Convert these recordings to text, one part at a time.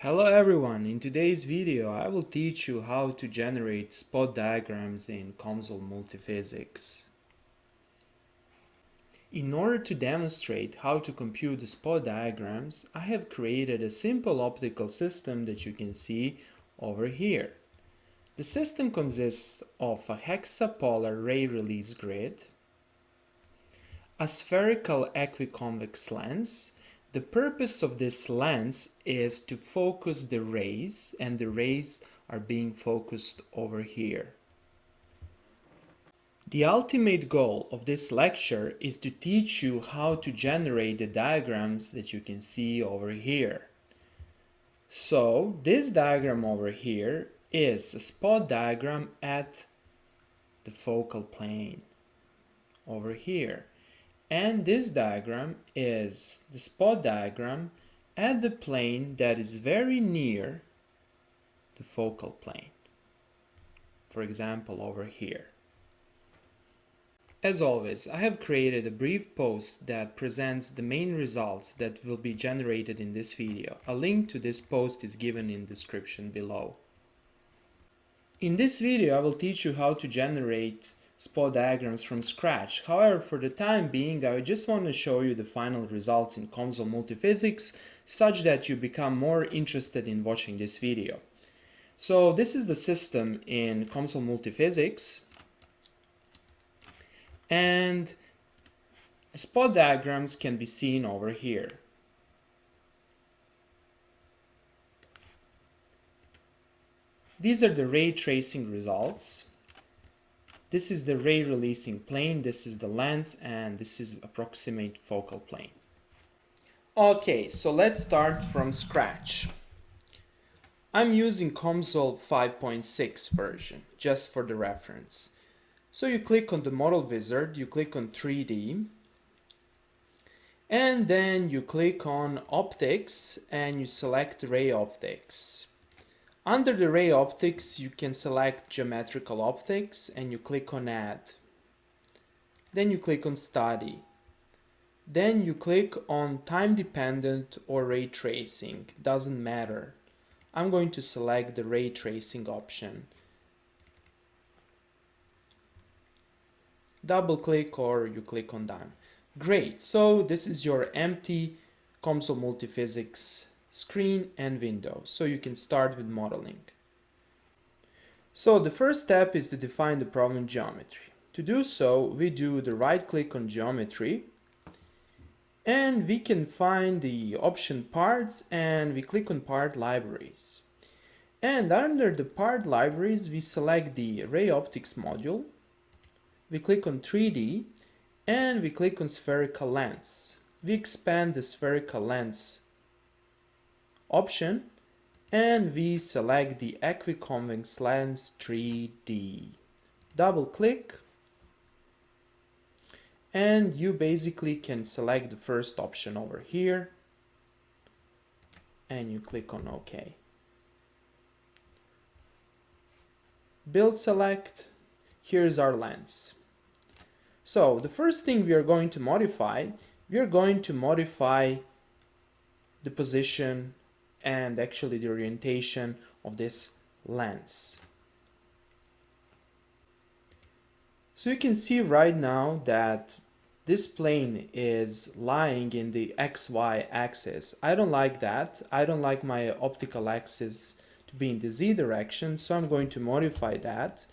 Hello everyone, in today's video I will teach you how to generate spot diagrams in COMSOL multiphysics. In order to demonstrate how to compute the spot diagrams, I have created a simple optical system that you can see over here. The system consists of a hexapolar ray release grid, a spherical equiconvex lens. The purpose of this lens is to focus the rays, and the rays are being focused over here. The ultimate goal of this lecture is to teach you how to generate the diagrams that you can see over here. So this diagram over here is a spot diagram at the focal plane over here. And this diagram is the spot diagram at the plane that is very near the focal plane. For example, over here. As always, I have created a brief post that presents the main results that will be generated in this video. A link to this post is given in the description below. In this video, I will teach you how to generate spot diagrams from scratch. However, for the time being, I just want to show you the final results in COMSOL multiphysics such that you become more interested in watching this video. So this is the system in COMSOL multiphysics, and the spot diagrams can be seen over here. These are the ray tracing results. This is the ray releasing plane, this is the lens, and this is approximate focal plane. Okay, so let's start from scratch. I'm using COMSOL 5.6 version, just for the reference. So you click on the model wizard, you click on 3D, and then you click on optics and you select ray optics. Under the ray optics, you can select geometrical optics and you click on add. Then you click on study. Then you click on time dependent or ray tracing, doesn't matter. I'm going to select the ray tracing option. Double click or you click on done. Great, so this is your empty COMSOL multiphysics screen and window, so you can start with modeling. So the first step is to define the problem geometry. To do so, we do the right click on geometry and we can find the option parts and we click on part libraries. And under the part libraries, we select the ray optics module, we click on 3D and we click on spherical lens. We expand the spherical lens option and we select the equiconvex lens 3D. Double click and you basically can select the first option over here and you click on OK. Build select, here's our lens. So the first thing we are going to modify, the position and actually the orientation of this lens. So you can see right now that this plane is lying in the XY axis. I don't like that. I don't like my optical axis to be in the Z direction, so I'm going to modify that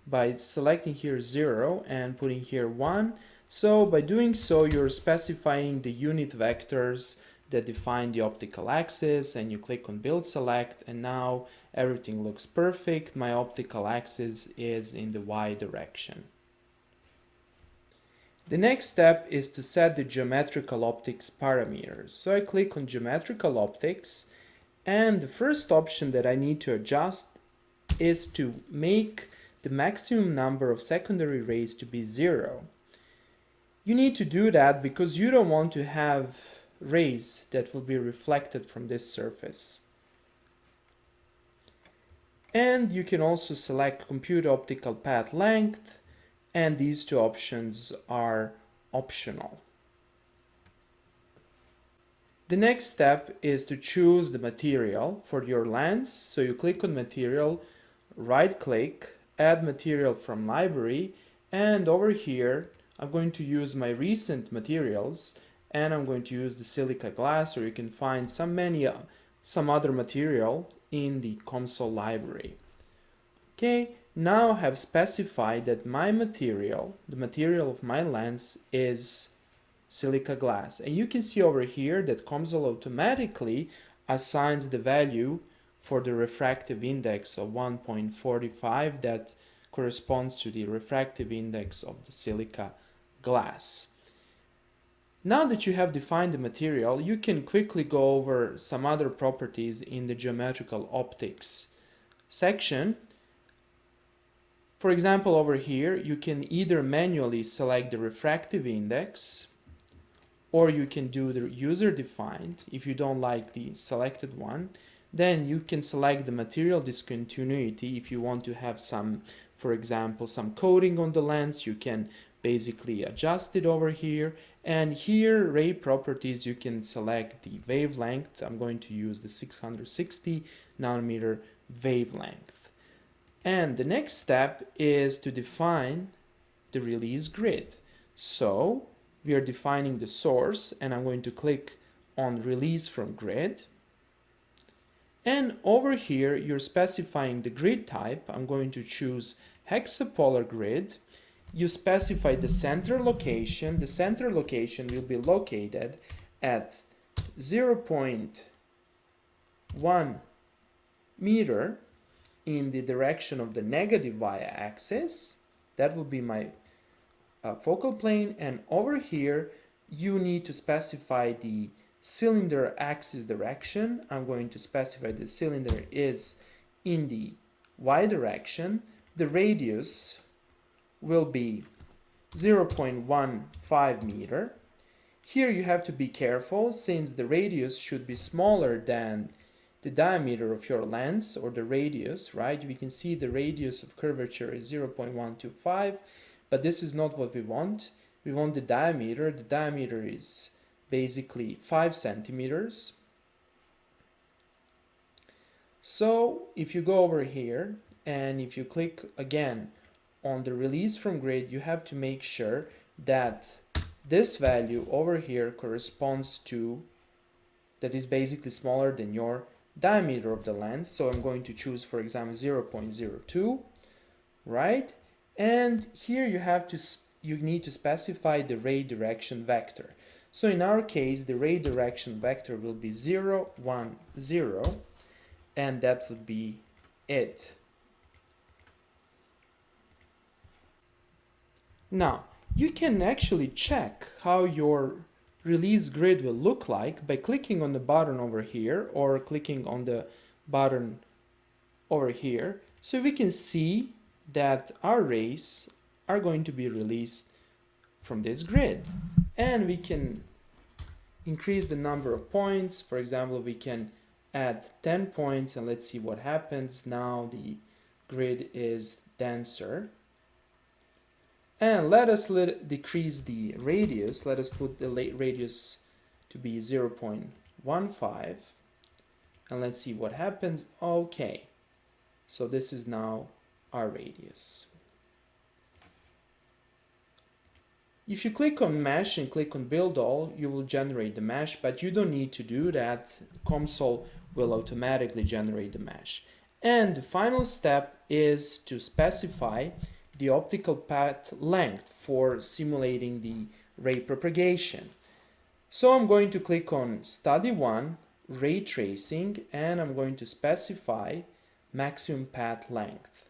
by selecting here 0 and putting here 1. So by doing so, you're specifying the unit vectors that define the optical axis, and you click on build select and now everything looks perfect. My optical axis is in the Y direction. The next step is to set the geometrical optics parameters. So I click on geometrical optics and the first option that I need to adjust is to make the maximum number of secondary rays to be 0. You need to do that because you don't want to have rays that will be reflected from this surface. And you can also select compute optical path length, and these two options are optional. The next step is to choose the material for your lens. So you click on material, right click, add material from library, and over here I'm going to use my recent materials, and I'm going to use the silica glass, or you can find some other material in the COMSOL library. Okay, now I have specified that my material, the material of my lens, is silica glass. And you can see over here that COMSOL automatically assigns the value for the refractive index of 1.45 that corresponds to the refractive index of the silica glass. Now that you have defined the material, you can quickly go over some other properties in the geometrical optics section. For example, over here, you can either manually select the refractive index, or you can do the user defined. If you don't like the selected one, then you can select the material discontinuity. If you want to have some, for example, some coating on the lens, you can basically adjust it over here. And here, ray properties, you can select the wavelength. I'm going to use the 660 nanometer wavelength. And the next step is to define the release grid. So we are defining the source, and I'm going to click on release from grid. And over here, you're specifying the grid type. I'm going to choose hexapolar grid. You specify the center location. The center location will be located at 0.1 meter in the direction of the negative y-axis. That will be my focal plane, and over here you need to specify the cylinder axis direction. I'm going to specify the cylinder is in the y direction. The radius will be 0.15 meter. Here you have to be careful, since the radius should be smaller than the diameter of your lens, or the radius, right? We can see the radius of curvature is 0.125, but this is not what we want. We want the diameter. The diameter is basically 5 centimeters. So if you go over here and if you click again on the release from grid, you have to make sure that this value over here corresponds to, that is basically smaller than your diameter of the lens. So I'm going to choose, for example, 0.02, right? And here you need to specify the ray direction vector. So in our case, the ray direction vector will be 0, 1, 0, and that would be it. Now, you can actually check how your release grid will look like by clicking on the button over here, or clicking on the button over here. So we can see that our rays are going to be released from this grid. And we can increase the number of points. For example, we can add 10 points, and let's see what happens. Now the grid is denser. And let us decrease the radius. Let us put the radius to be 0.15. And let's see what happens. Okay. So this is now our radius. If you click on mesh and click on build all, you will generate the mesh, but you don't need to do that. COMSOL will automatically generate the mesh. And the final step is to specify the optical path length for simulating the ray propagation. So I'm going to click on Study 1, Ray Tracing, and I'm going to specify maximum path length.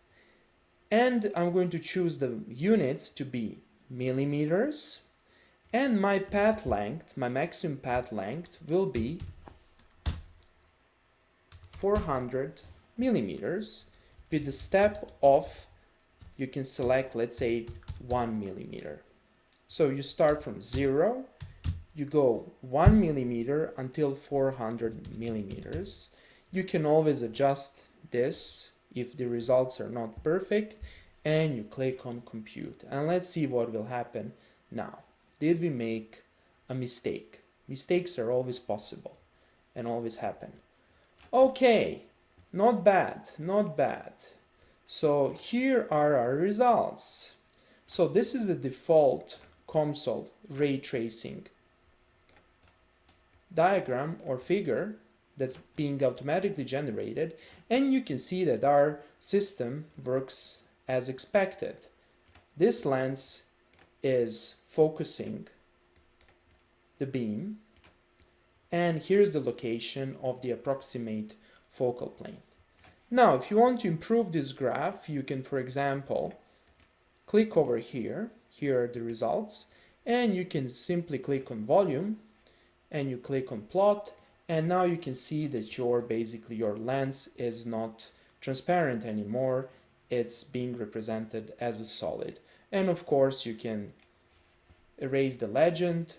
And I'm going to choose the units to be millimeters, and my path length, my maximum path length, will be 400 millimeters with the step of, you can select, let's say, 1 millimeter. So you start from 0, you go 1 millimeter until 400 millimeters. You can always adjust this if the results are not perfect, and you click on compute. And let's see what will happen now. Did we make a mistake? Mistakes are always possible and always happen. Okay, not bad, not bad. So here are our results. So this is the default COMSOL ray tracing diagram or figure that's being automatically generated, and you can see that our system works as expected. This lens is focusing the beam, and here's the location of the approximate focal plane. Now, if you want to improve this graph, you can, for example, click over here. Here are the results, and you can simply click on volume, and you click on plot, and now you can see that your lens is not transparent anymore. It's being represented as a solid. And of course, you can erase the legend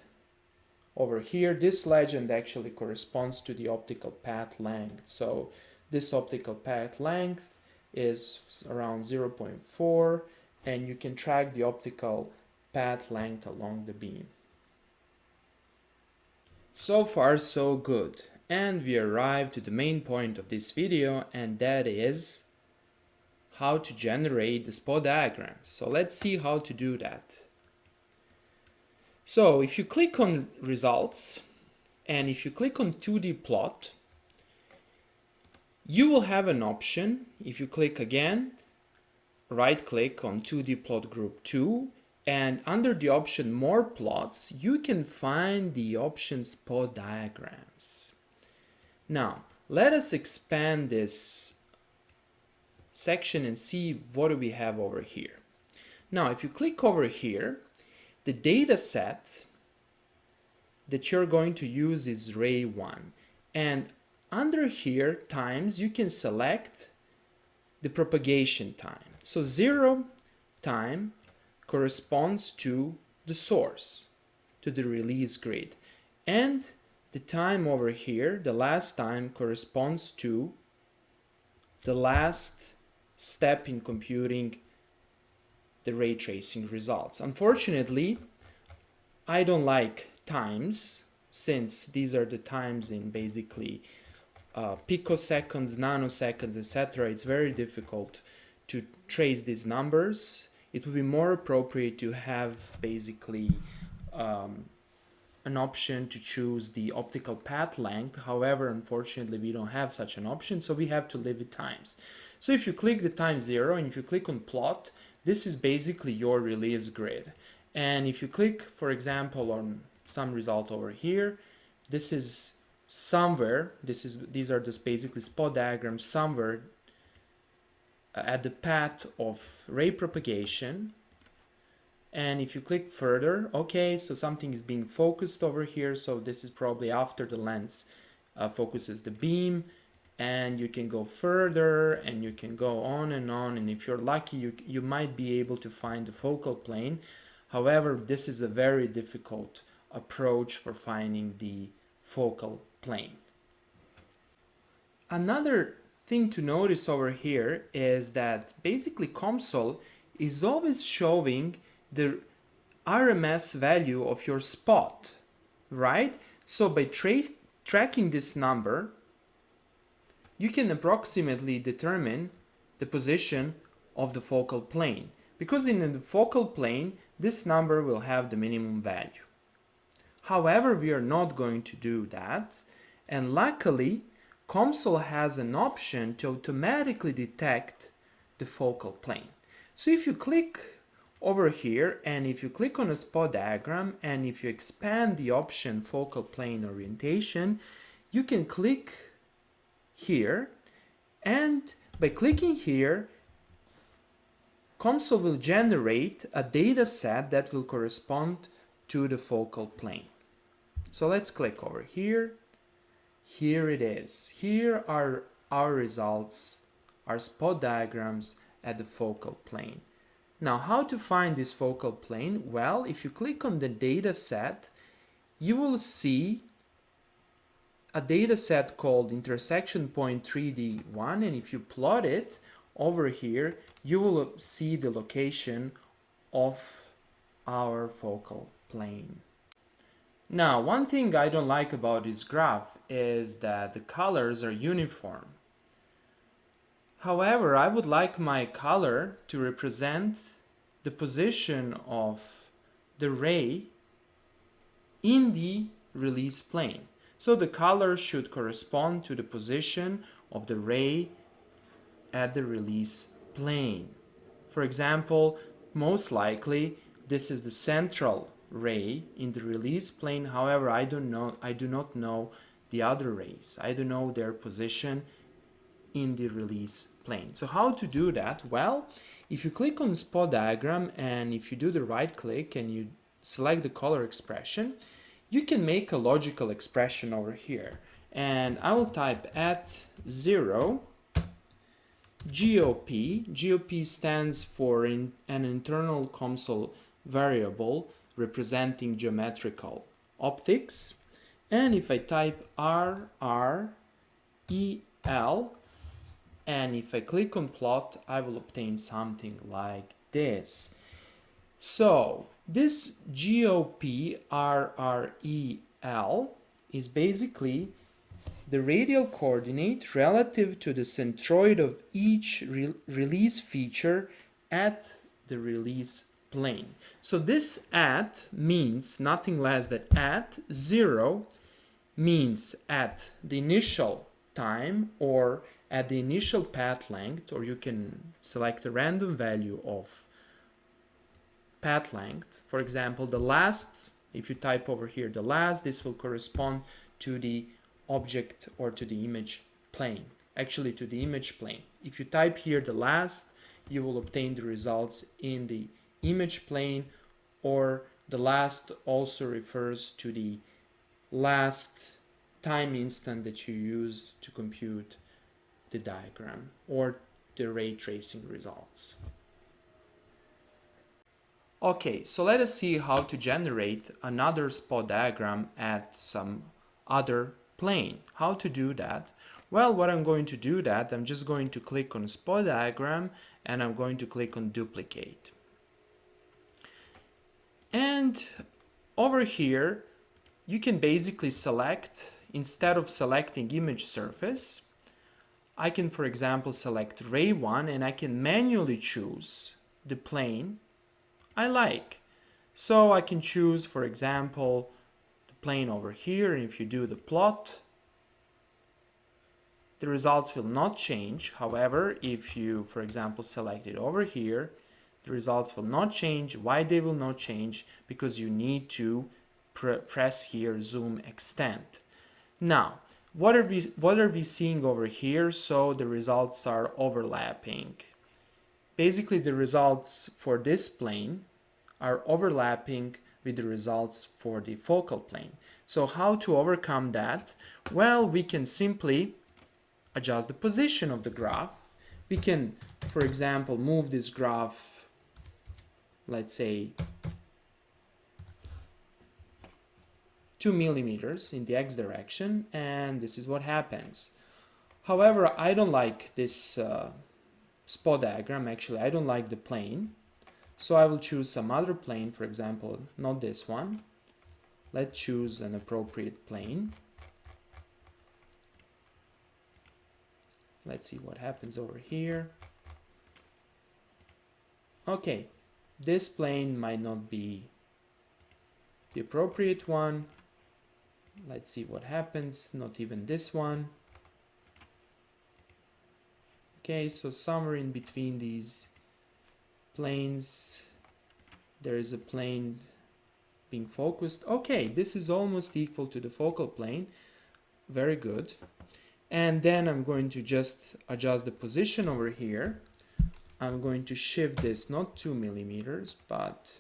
over here. This legend actually corresponds to the optical path length. So this optical path length is around 0.4, and you can track the optical path length along the beam. So far so good, and we arrived to the main point of this video, and that is how to generate the spot diagrams. So let's see how to do that. So if you click on results, and if you click on 2D plot, you will have an option. If you click again, right click on 2D plot group 2, and under the option more plots, you can find the option spot diagrams. Now, let us expand this section and see what do we have over here. Now, if you click over here, the data set that you're going to use is ray 1. And under here, times, you can select the propagation time. So 0 time corresponds to the source, to the release grid. And the time over here, the last time, corresponds to the last step in computing the ray tracing results. Unfortunately, I don't like times, since these are the times in basically picoseconds, nanoseconds, etc. It's very difficult to trace these numbers. It would be more appropriate to have basically an option to choose the optical path length. However, unfortunately, we don't have such an option, so we have to live with times. So if you click the time 0 and if you click on plot, this is basically your release grid. And if you click, for example, on some result over here, this is somewhere, these are just basically spot diagrams somewhere at the path of ray propagation. And if you click further, okay, so something is being focused over here, so this is probably after the lens focuses the beam, and you can go further and you can go on, and if you're lucky, you might be able to find the focal plane. However, this is a very difficult approach for finding the focal plane. Another thing to notice over here is that basically COMSOL is always showing the RMS value of your spot, right? So by tracking this number, you can approximately determine the position of the focal plane, because in the focal plane this number will have the minimum value. However, we are not going to do that, and luckily COMSOL has an option to automatically detect the focal plane. So if you click over here and if you click on a spot diagram and if you expand the option focal plane orientation, you can click here, and by clicking here, COMSOL will generate a data set that will correspond to the focal plane. So let's click over here. Here it is. Here are our results, our spot diagrams at the focal plane. Now, how to find this focal plane? Well, if you click on the data set, you will see a data set called intersection point 3D1, and if you plot it over here, you will see the location of our focal plane. Now, one thing I don't like about this graph is that the colors are uniform. However, I would like my color to represent the position of the ray in the release plane. So the color should correspond to the position of the ray at the release plane. For example, most likely this is the central ray in the release plane. However, I do not know the other rays. I don't know their position in the release plane. So how to do that? Well, if you click on the spot diagram and if you do the right click and you select the color expression, you can make a logical expression over here. And I will type at 0 GOP. GOP stands for an internal COMSOL variable representing geometrical optics. And if I type RREL and if I click on plot, I will obtain something like this. So this GOP RREL is basically the radial coordinate relative to the centroid of each release feature at the release plane. So this at means nothing less than at 0 means at the initial time or at the initial path length, or you can select a random value of path length. For example, the last, if you type over here the last, this will correspond to the object or to the image plane, actually to the image plane. If you type here the last, you will obtain the results in the image plane, or the last also refers to the last time instant that you use to compute the diagram or the ray tracing results. Okay, so let us see how to generate another spot diagram at some other plane. How to do that? Well, what I'm going to do that, I'm just going to click on spot diagram and I'm going to click on duplicate. And over here, you can basically select, instead of selecting image surface, I can, for example, select ray 1 and I can manually choose the plane I like. So I can choose, for example, the plane over here, and if you do the plot, the results will not change. However, if you, for example, select it over here, the results will not change. Why they will not change? Because you need to press here zoom extend. Now, what are we seeing over here? So the results are overlapping. Basically, the results for this plane are overlapping with the results for the focal plane. So how to overcome that? Well, we can simply adjust the position of the graph. We can, for example, move this graph, let's say 2 millimeters in the x direction, and this is what happens. However, I don't like this spot diagram. Actually, I don't like the plane. So I will choose some other plane, for example, not this one. Let's choose an appropriate plane. Let's see what happens over here. Okay, this plane might not be the appropriate one. Let's see what happens. Not even this one. Okay, so somewhere in between these planes, there is a plane being focused. Okay, this is almost equal to the focal plane. Very good. And then I'm going to just adjust the position over here. I'm going to shift this not 2 millimeters, but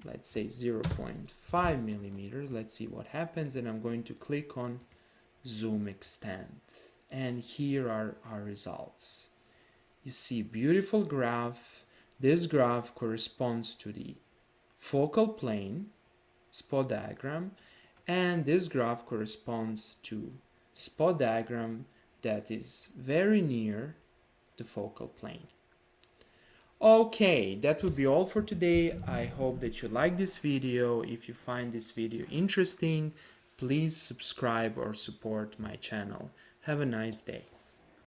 let's say 0.5 millimeters. Let's see what happens. And I'm going to click on zoom extend. And here are our results. You see beautiful graph. This graph corresponds to the focal plane spot diagram, and this graph corresponds to spot diagram that is very near the focal plane. Okay, that would be all for today. I hope that you like this video. If you find this video interesting, please subscribe or support my channel. Have a nice day.